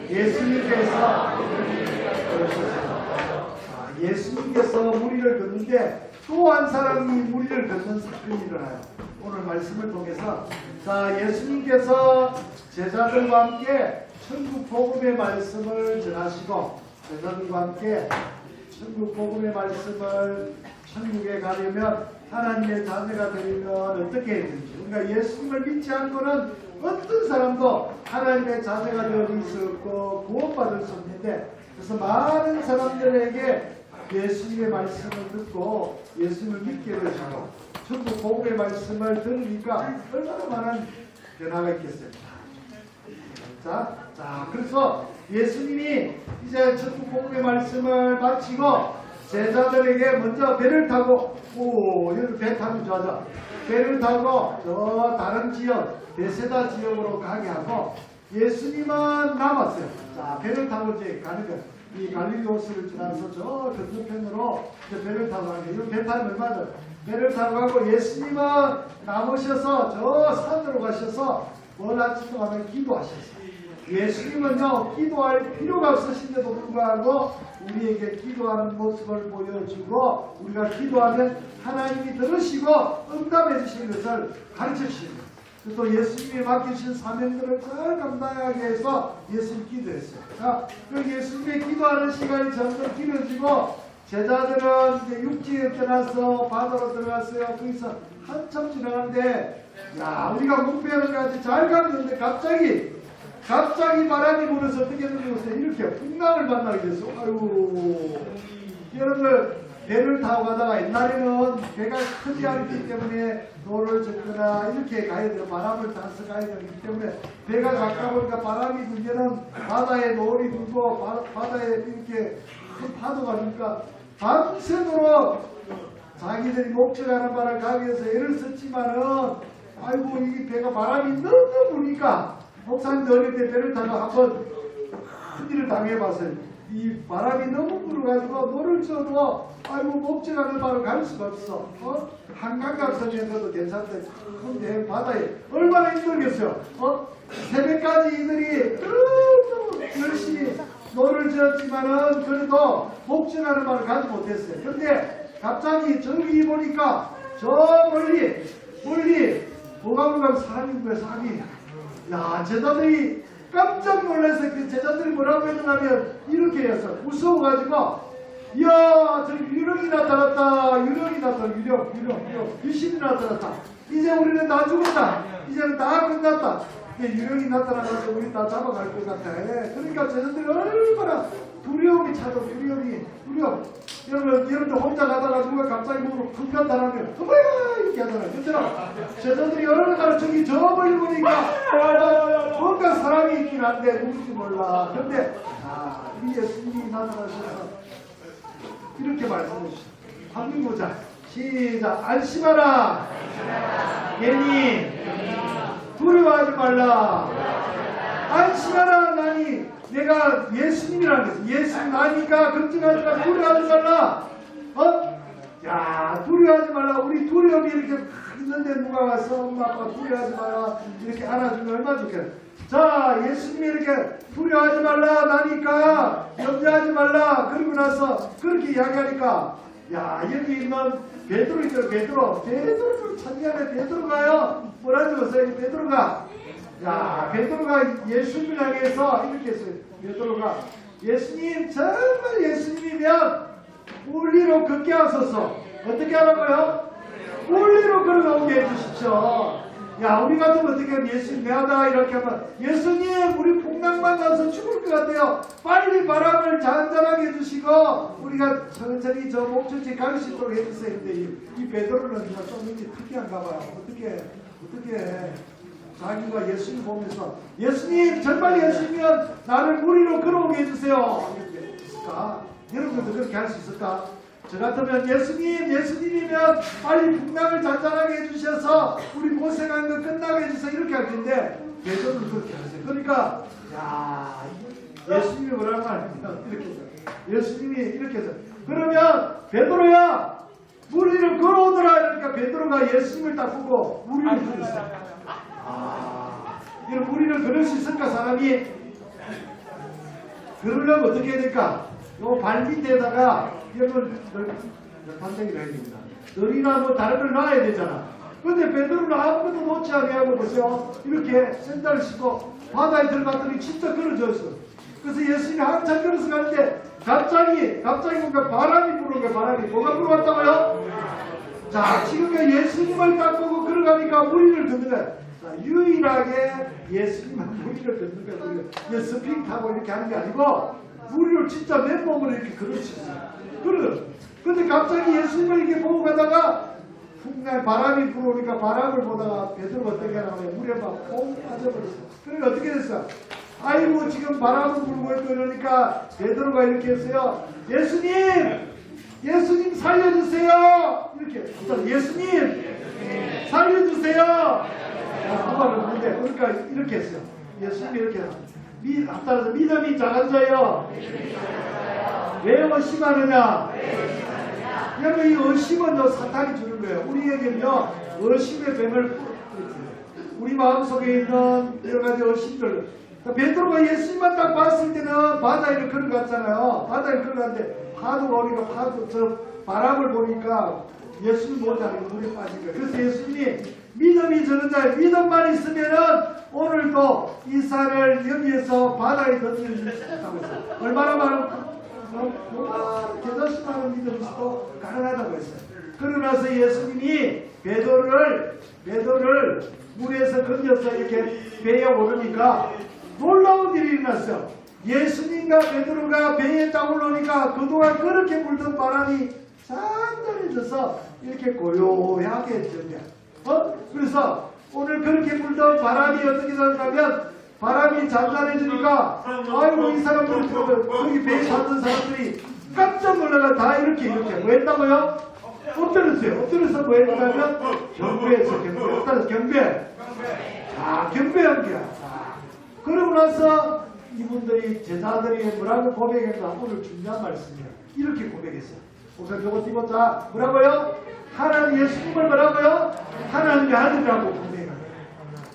예수님께서 그러셨어요. 예수님께서 무리를 걷는데 또 한 사람이 무리를 걷는 사건이 일어나요. 오늘 말씀을 통해서 자, 예수님께서 제자들과 함께 천국 복음의 말씀을 전하시고 제자들과 함께 천국 복음의 말씀을 천국에 가려면 하나님의 자녀가 되려면 어떻게 해야 되는지, 그러니까 예수님을 믿지 않고는 어떤 사람도 하나님의 자녀가 되어질 수 없고 구원받을 수 없는데, 그래서 많은 사람들에게 예수님의 말씀을 듣고 예수님을 믿게 되시고 천국 복음의 말씀을 들으니까 얼마나 많은 변화가 있겠어요. 자, 그래서 예수님이 이제 천국 복음의 말씀을 마치고 제자들에게 먼저 배를 타고, 여기 배 타면 좋아져. 배를 타고 저 다른 지역, 베세다 지역으로 가게 하고 예수님은 남았어요. 자, 배를 타고 이제 가는 거예요. 이 갈릴리 호수를 지나서 저 건너편으로 이제 배를 타고 가는 거예요. 이거 배 타면 얼마죠? 배를 타고 가고 예수님은 남으셔서 저 산으로 가셔서 뭘 하시고 하면 기도하셨어요. 예수님은요, 기도할 필요가 없으신데도 불구하고 우리에게 기도하는 모습을 보여주고 우리가 기도하면 하나님이 들으시고 응답해 주시는 것을 가르쳐 주십니다. 또 예수님이 맡기신 사명들을 잘 감당하기 위해서 예수님 기도했어요. 자, 그 예수님의 기도하는 시간이 점점 길어지고 제자들은 이제 육지에 떠나서 바다로 들어갔어요. 거기서 한참 지나가는데, 야, 우리가 목표하는 데까지 잘 가는데 갑자기 바람이 불어서 어떻게 되는 것을 이렇게 풍랑을 만나게 됐어. 아이고, 여러분들 배를 타고 가다가 옛날에는 배가 크지 않기 때문에 노를 젓거나 이렇게 가야 돼요. 바람을 타서 가야 되기 때문에 배가 가까우니까 바람이 불면은 바다에 노을이 불고 바다에 이렇게 큰 파도가 나니까 밤새도록 자기들이 목적하는 바를 가기 위해서 애를 썼지만은, 아이고, 이 배가 바람이 너무 부니까 목사님도 어릴 때 배를 타고 한번 큰 일을 당해봤어요. 이 바람이 너무 불어가지고 노를 져도 아이고 목적하는 바로 갈 수가 없어. 한강각선에서도 괜찮대. 근데 바다에 얼마나 힘들겠어요. 새벽까지 이들이 너무 열심히 노를 지었지만은 그래도 목적하는 바를 가지 못했어요. 근데 갑자기 저기 보니까 저 멀리 뭐가 사람인 거야, 사람이. 야, 제자들이 깜짝 놀라서 그 제자들이 뭐라고 했냐면 이렇게 해서 무서워가지고, 이야, 저기 유령이 나타났다. 유령. 귀신이 나타났다. 이제 우리는 다 죽었다. 이제는 다 끝났다. 유령이 나타나서 우리 다 잡아갈 것 같아. 그러니까 제자들이 얼마나 두려움이 차도 두려움. 여러분들 혼자 가다가 누가 갑자기 보고 큰간 당하면 어머야 이렇게 하잖아요. 그렇잖아. 제자들이 얼마나 저기 저 멀리 보니까 뭔가 사람이 있긴 한데 누군지 몰라. 그런데 우리 예수님이 나타나셔서 이렇게 말씀해 주시죠. 한번 보자. 시작. 안심하라. 예니 두려워하지 말라. 안심하라. 나니 내가 예수님이라는 거지. 예수님 나니까 걱정하지 말라. 두려워하지 말라. 야, 두려워하지 말라. 우리 두려움이 이렇게 있는데 누가 와서 엄마 아빠 두려워하지 말라 이렇게 안아주면 얼마나 좋겠어. 자, 예수님이 이렇게 두려워하지 말라 나니까 염려하지 말라. 그러고 나서 그렇게 이야기하니까, 야, 여기 있는 베드로 있죠. 베드로 참여하면 베드로가요. 뭐라 적었어요? 베드로가. 야, 베드로가 예수님을 향해서 이렇게 했어요. 베드로가 예수님, 정말 예수님이면 울리로 걷게 하소서. 어떻게 하라고요? 울리로 걸어오게 해주십시오. 야, 우리 같으면 어떻게 하면 예수님 매하다 이렇게 하면, 예수님 우리 풍랑만 나서 죽을 것 같아요. 빨리 바람을 잔잔하게 해주시고 우리가 천천히 저 목적지 갈 수 있도록 해주세요. 근데 이 베드로는 좀 이렇게 특이한가 봐요. 어떻게 자기가 예수님 보면서 예수님, 정말 예수님이면 나를 무리로 걸어오게 해주세요. 이렇게 있을까? 여러분들도 그렇게 할 수 있을까? 저 같으면 예수님이면 빨리 풍랑을 잔잔하게 해주셔서 우리 고생한 거 끝나게 해주세요. 이렇게 할 텐데 베드로는 그렇게 하세요. 그러니까 야, 예수님이 뭐라고 하냐면 이렇게 해서, 예수님이 이렇게 해서, 그러면 베드로야 무리를 걸어오더라. 그러니까 베드로가 예수님을 딱 보고 무리를 걸었어요. 이런 무리를 걸을 수 있을까, 사람이? 그러려면 어떻게 해야 될까? 요 발 밑에다가 여러분 반대기를 해야 됩니다. 늘이나 뭐 다른 걸 놔야 되잖아. 근데 베드로는 아무것도 놓지 않게 하고 보세요. 이렇게 샌들을 신고 바다에 들어갔더니 진짜 걸어졌어. 그래서 예수님이 한참 걸어서 가는데 갑자기 뭔가 바람이 부는 거야. 바람이 뭐가 불어왔다고요? 자, 지금 예수님을 딱 보고 걸어가니까 무리를 걷는 거야. 자, 유일하게 예수님만 무리를 걷는 거야. 우리가 스핑 타고 이렇게 하는 게 아니고 무리를 진짜 맨몸으로 이렇게 걸으셨어요. 근데 갑자기 예수님을 이렇게 보고 가다가 훅날 바람이 불어오니까 바람을 보다가 베드로가 어떻게 하냐면 물에 막 퐁 빠져버렸어. 그러니까 어떻게 됐어? 아이고 지금 바람은 불고 있고 이러니까 베드로가 이렇게 했어요. 예수님 살려주세요. 이렇게 예수님 살려주세요. 그말은 뭔데? 그러니까 이렇게 했어요. 예수님이 이렇게 따라서 믿음이 작은 자여 왜 의심하느냐? 여러분 이 의심은 사탄이 주는 거예요. 우리에게는요 의심의 뱀을 우리 마음속에 있는 여러 가지 의심들. 베드로가 예수님만 딱 봤을 때는 바다 위를 걸어갔잖아요. 바다 위를 걸어갔는데 파도가 오니까 저 바람을 보니까 예수님 못 알고 물에 빠진 거예요. 그래서 예수님이 믿음이 저는 자 믿음만 있으면은 오늘도 이 산을 여기에서 바다에 던질 수 있다고 했어요. 얼마나 많은 대단히 많은 믿음이 있어도 가능하다고 했어요. 그러고 나서 예수님이 베드로를 물에서 건져서 이렇게 배에 오르니까 놀라운 일이 일어났어요. 예수님과 베드로가 배에 딱 올라오니까 그동안 그렇게 불던 바람이 잔잔해져서 이렇게 고요하게 된대요. 그래서 오늘 그렇게 불던 바람이 어떻게 되냐면 바람이 잔잔해지니까 아이고 이 사람들 여기 배에 탔던 사람들이 깜짝 놀라가 다 이렇게 뭐 했다고요? 엎드렸어요. 엎드려서 뭐 했냐면 경배했어. 경배. 아, 경배한 거야. 그러고 나서 이분들이 제자들이 뭐라고 고백했나 오늘 중요한 말씀이에요. 이렇게 고백했어요. 우선 요거 띄워자 뭐라고요? 하나님 예수님을 뭐라고요? 하나님의 아들이라고 고백해요.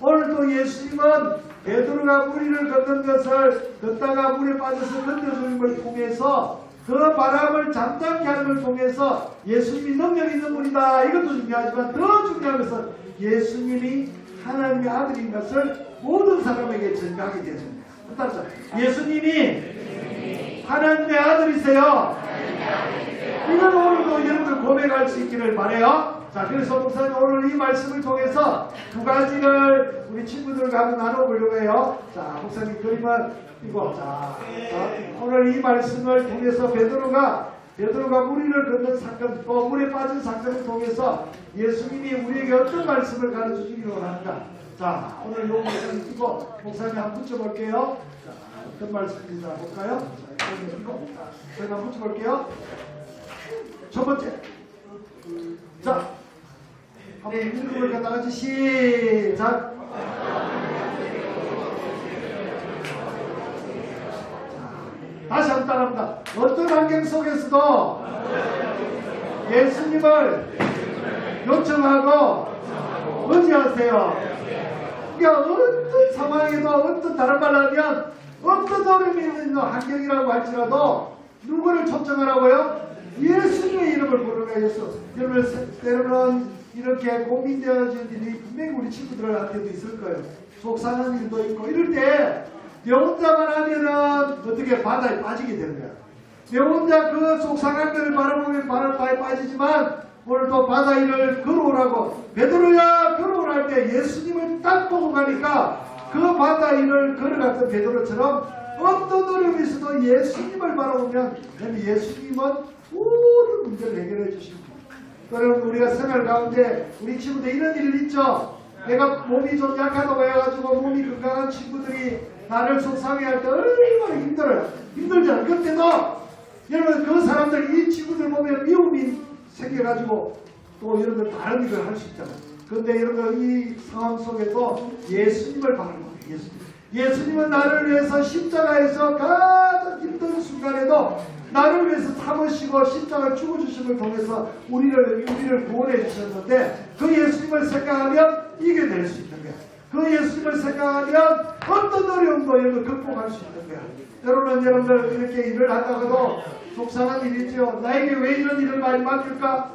오늘도 예수님은 베드로가 무리를 걷는 것을 걷다가 물에 빠져서 건져주는 걸 통해서 그 바람을 잠잠케 하는 걸 통해서 예수님이 능력 있는 분이다. 이것도 중요하지만 더 중요한 것은 예수님이 하나님의 아들인 것을 모든 사람에게 전가하게 되어집니다. 따라서 예수님이 하나님의 아들이세요. 이건 오늘도 여러분들 고백할 수 있기를 바라요. 자, 그래서 목사님 오늘 이 말씀을 통해서 두 가지를 우리 친구들과 한번 나눠보려고 해요. 자, 목사님 그림은 이거. 자, 오늘 이 말씀을 통해서 베드로가 무리를 걷는 사건, 또 물에 빠진 사건을 통해서 예수님이 우리에게 어떤 말씀을 가르쳐 주기를 원합니다. 자, 오늘 요 목사님 띄고 목사님 한번 붙여볼게요. 자, 어떤 말씀인지 볼까요? 자, 이거 띄고 제가 한번 붙여볼게요. 첫 번째. 자, 한번 읽어볼까? 다 같이 시작. 다시 한번 따라합니다. 어떤 환경 속에서도 예수님을 요청하고 의지하세요. 그러니까 어떤 상황에도 어떤 다른 말로 하면 어떤 어려움이 있는 환경이라고 할지라도 누구를 초청하라고요? 예수님의 이름을 부르는 거예요. 여러분 때로는 이렇게 고민되어진 일이 분명히 우리 친구들한테도 있을 거예요. 속상한 일도 있고 이럴 때 내 혼자만 하면은 어떻게 바다에 빠지게 되는 거야. 내 혼자 그 속상한 것을 바라보면 바다에 빠지지만 오늘도 바다 위를 걸어오라고 베드로야 걸어오라 할 때 예수님을 딱 보고 가니까 그 바다 위를 걸어갔던 베드로처럼 어떤 어려움이 있어도 예수님을 바라보면 예수님은 모든 문제를 해결해 주십니다. 여러분 우리가 생활 가운데 우리 친구들 이런 일 있죠. 내가 몸이 좀 약하다고 해가지고 몸이 건강한 친구들이 나를 속상해할 때 얼마나 힘들어요. 힘들잖아요. 그때도 여러분 그 사람들 이 친구들 보면 미움이 생겨가지고 또 여러분들 다른 일을 할 수 있잖아요. 그런데 여러분 이 상황 속에도 예수님을 바라보는 거예요. 예수님은 나를 위해서 십자가에서 가장 힘든 순간에도 나를 위해서 참으시고 십자가 죽어주심을 통해서 우리를 구원해 주셨는데 그 예수님을 생각하면 이겨낼 수 있는 거예요. 그 예수님을 생각하면 어떤 어려움도 여러분 극복할 수 있는 거야. 여러분들 이렇게 일을 하다가도 속상한 일이죠. 나에게 왜 이런 일을 많이 맡길까?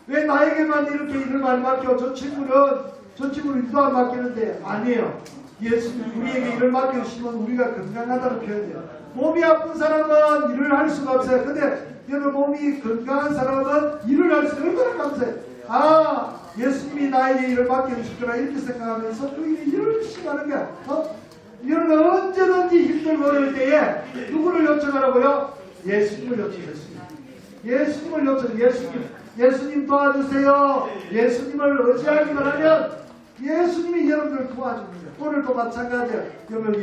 왜 나에게만 이렇게 일을 많이 맡겨? 저 친구는 일도 안 맡기는데. 아니에요. 예수님 우리에게 일을 맡겨주시면 우리가 건강하다는 표현이에요. 몸이 아픈 사람은 일을 할 수가 없어요. 근데 여러분 몸이 건강한 사람은 일을 할 수 얼마나 감사해요. 아, 예수님이 나에게 일을 맡겨주실 거라 이렇게 생각하면서 그 일을 열심히 하는 거야. 여러분 언제든지 힘들고 어려울 때에 누구를 요청하라고요? 예수님을 요청했습니다. 예수님을 요청. 예수님 도와주세요. 예수님을 의지하기만 하면 예수님이 여러분을 도와줍니다. 오늘도 마찬가지예요. 여러분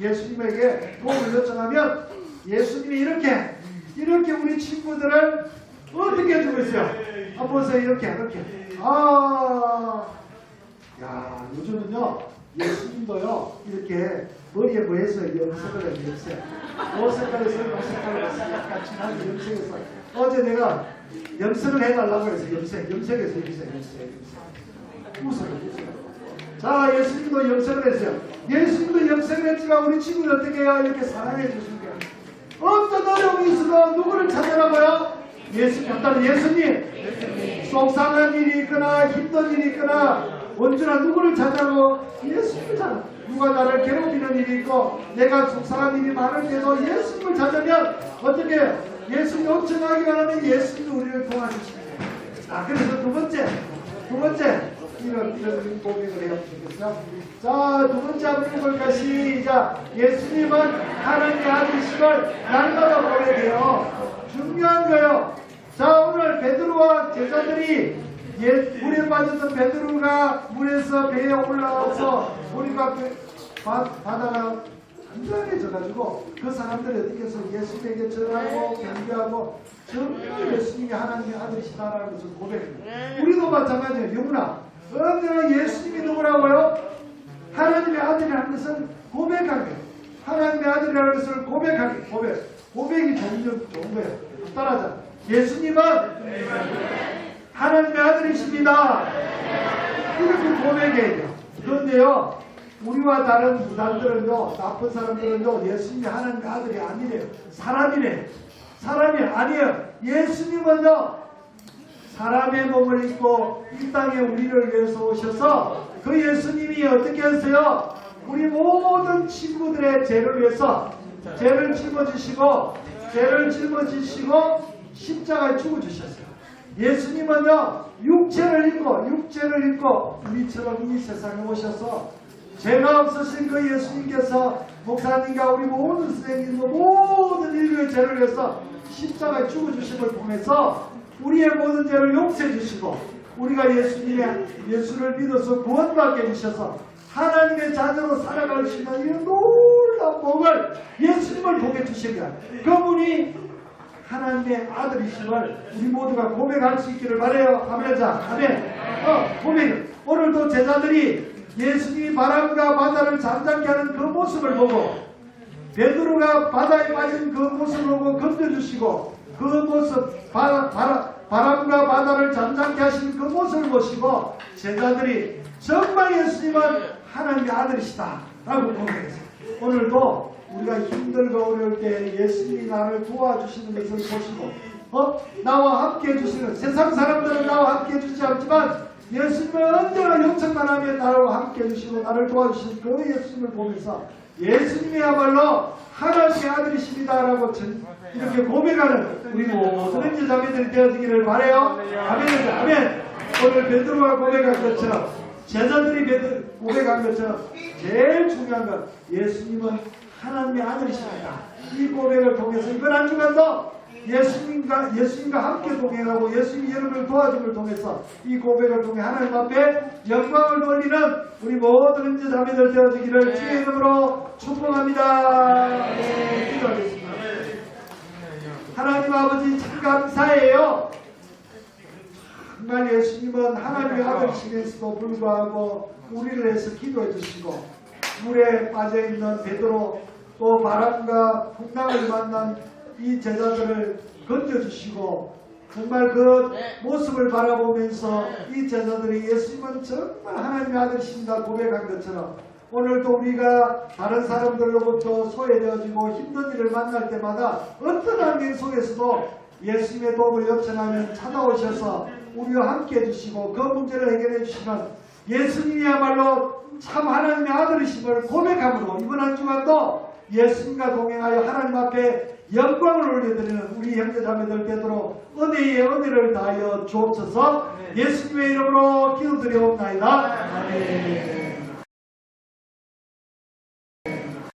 예수님에게 도움을 요청하면 예수님이 이렇게 우리 친구들을 어떻게 해주고 있어요? 한번 보세요. 이렇게. 요즘은요 예수님도요 이렇게 머리에 뭐 했어요? 염색을 했어요. 옷 색깔에서 약간 진하게 염색해서 어제 내가 염색을 해달라고 해서 염색해서 웃어요. 자, 예수님도 염색을 했어요. 예수님도 염색을 했지만 우리 친구들 어떻게 해요? 이렇게 사랑해 주신 거예요. 어떤 어려움이 있어도 누구를 찾으라고요? 예수님. 속상한 일이 있거나 힘든 일이 있거나 언제나 누구를 찾으라고? 예수님을 찾아. 누가 나를 괴롭히는 일이 있고 내가 속상한 일이 많을 때도 예수님을 찾으면 어떻게 해요? 예수님 요청하기만 하면 예수님이 우리를 도와주십니다. 자, 그래서 두 번째 이런 고백을 해야 되겠어요. 자, 두 번째 한번 볼까? 시작. 예수님은 하나님의 아들이심을 날마다 고백해요. 중요한 거예요. 자, 오늘 베드로와 제자들이 물에 빠졌던 베드로가 물에서 배에 올라와서 우리가 바다가 안전해져가지고 그 사람들이 어떻게 해서 예수님에게 전하고 변비하고 정말 예수님이 하나님의 아들이시다라는 것을 고백합니다. 우리도 마찬가지예요. 영훈아, 언제나 예수님이 누구라고요? 하나님의 아들이라는 것을 고백하는 거예요. 하나님의 아들이라는 것을 고백하는 거예요. 고백이 좋은 거예요. 따라하자. 예수님은 하나님의 아들이십니다. 이렇게 고백해야 돼요. 그런데요, 우리와 다른 무당들은요, 나쁜 사람들은요, 예수님이 하나님의 아들이 아니래요. 사람이 아니에요. 예수님은요, 사람의 몸을 입고 이 땅에 우리를 위해서 오셔서 그 예수님이 어떻게 하세요? 우리 모든 친구들의 죄를 위해서 죄를 짊어지시고 십자가에 죽어주셨어요. 예수님은요, 육체를 입고 우리처럼 이 세상에 오셔서 죄가 없으신 그 예수님께서 목사님과 우리 모든 선생님과 모든 인류의 죄를 위해서 십자가에 죽어주심을 통해서 우리의 모든 죄를 용서해 주시고 우리가 예수를 믿어서 구원받게 해주셔서 하나님의 자녀로 살아갈 수 있는 이런 놀라운 복을 예수님을 통해 주신 거야. 그분이 하나님의 아들이심을 우리 모두가 고백할 수 있기를 바라요. 아멘자. 아멘. 고백. 오늘도 제자들이 예수님이 바람과 바다를 잠잠케 하는 그 모습을 보고 베드로가 바다에 빠진 그 모습을 보고 건져주시고 그 모습 바람과 바다를 잠잠케 하시는 그 모습을 보시고 제자들이 정말 예수님은 하나님의 아들이시다 라고 고백했어요. 오늘도 우리가 힘들고 어려울 때 예수님이 나를 도와주시는 것을 보시고 나와 함께 해주시는 세상 사람들은 나와 함께 해주지 않지만 예수님은 언제나 요청만 하면 나와 함께 해주시고 나를 도와주시는 그 예수님을 보면서 예수님이야말로 하나님의 아들이십니다 라고 이렇게 고백하는 우리 모든 제자매들이 되어지기를 바라요. 아멘. 오늘 베드로가 고백한 것처럼 제자들이 고백한 것처럼 제일 중요한 건 예수님은 하나님의 아들이십니다. 이 고백을 통해서 이번 한 주간도 예수님과 함께 동행하고 예수님이 여러분을 도와줌을 통해서 이 고백을 통해 하나님 앞에 영광을 돌리는 우리 모든 제자매들 되어지기를 주의 이름으로 축복합니다. 기도하겠습니다. 하나님 아버지 참 감사해요. 정말 예수님은 하나님의 아들이시면서도 불구하고 우리를 위해서 기도해 주시고 물에 빠져있는 베드로 또 바람과 풍랑을 만난 이 제자들을 건져주시고 정말 그 네. 모습을 바라보면서 네. 이 제자들이 예수님은 정말 하나님의 아들이신다 고백한 것처럼 오늘도 우리가 다른 사람들로부터 소외되어지고 힘든 일을 만날 때마다 어떤 환경 속에서도 예수님의 도움을 요청하면 찾아오셔서 우리와 함께 해주시고 그 문제를 해결해 주시는 예수님이야말로 참 하나님의 아들이심을 고백함으로 이번 한 주간도 예수님과 동행하여 하나님 앞에 영광을 올려드리는 우리 형제자매들 되도록 은혜의 은혜를 다하여 주옵소서. 예수님의 이름으로 기도드리옵나이다. 아멘.